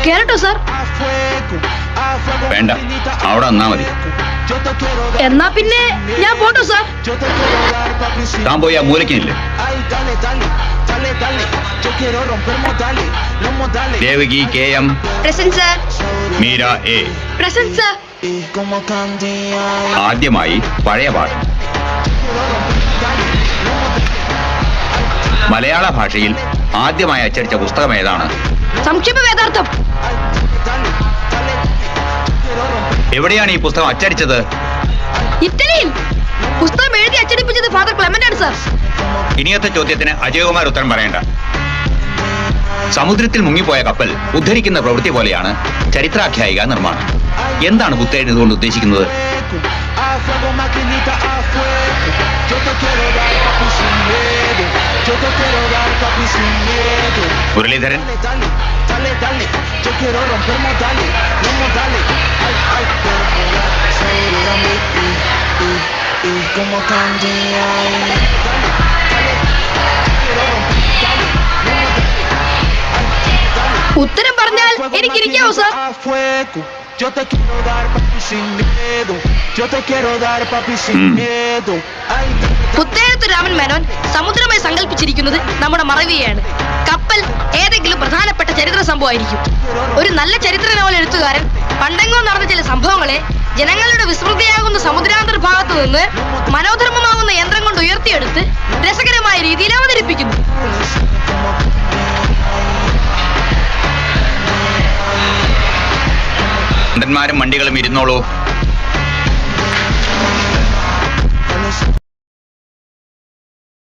കേറട്ടോ sir? വേണ്ട, അവിടെ വന്നാ മതി. എന്നാ പിന്നെ ഞാൻ പോട്ടോ സാർ? താൻ പോയി ആ മൂലക്കിനില്ലേ? Devaki KM. Present sir. Meera A. Present sir. ആദ്യമായി പഴയ പാഠം. മലയാള ഭാഷയിൽ ആദ്യമായി അച്ചടിച്ച പുസ്തകം ഏതാണ്? സംക്ഷേപ വേദാർത്ഥം. എവിടെയാണ് ഈ പുസ്തകം അച്ചടിച്ചത്? ഇറ്റലിയിൽ. പുസ്തകം എഴുതി അച്ചടിപ്പിച്ചത് ഫാദർ ക്ലെമന്റ് ആണ് സാർ. ഇനിയത്തെ ചോദ്യത്തിന് അജയകുമാർ ഉത്തരം പറയേണ്ട. സമുദ്രത്തിൽ മുങ്ങിപ്പോയ കപ്പൽ ഉദ്ധരിക്കുന്ന പ്രവൃത്തി പോലെയാണ് ചരിത്രാഖ്യായിക നിർമ്മാണം. എന്താണ് പുത്തേഴ് ഇതുകൊണ്ട് ഉദ്ദേശിക്കുന്നത്? മുരളീധരൻ. ഉത്തരം പറഞ്ഞാൽ എനിക്കിരിക്കാവോ സാർ? പുത്തേഴത്ത് രാമൻ മേനോൻ സമുദ്രമായി സങ്കല്പിച്ചിരിക്കുന്നത് നമ്മുടെ മറവിയെയാണ്. കപ്പൽ ഏതെങ്കിലും പ്രധാനപ്പെട്ട ചരിത്ര സംഭവമായിരിക്കും. ഒരു നല്ല ചരിത്ര നോവൽ എഴുത്തുകാരൻ പണ്ടെങ്ങോ നടന്ന ചില സംഭവങ്ങളെ ജനങ്ങളുടെ വിസ്മൃതിയാകുന്ന സമുദ്രാന്തർ ഭാഗത്തു നിന്ന് മനോധർമ്മമാകുന്ന യന്ത്രം കൊണ്ട് ഉയർത്തിയെടുത്ത് രസകരമായ രീതിയിൽ അവതരിപ്പിക്കുന്നു. ണ്ടന്മാരും വണ്ടികളും ഇരുന്നോളൂ.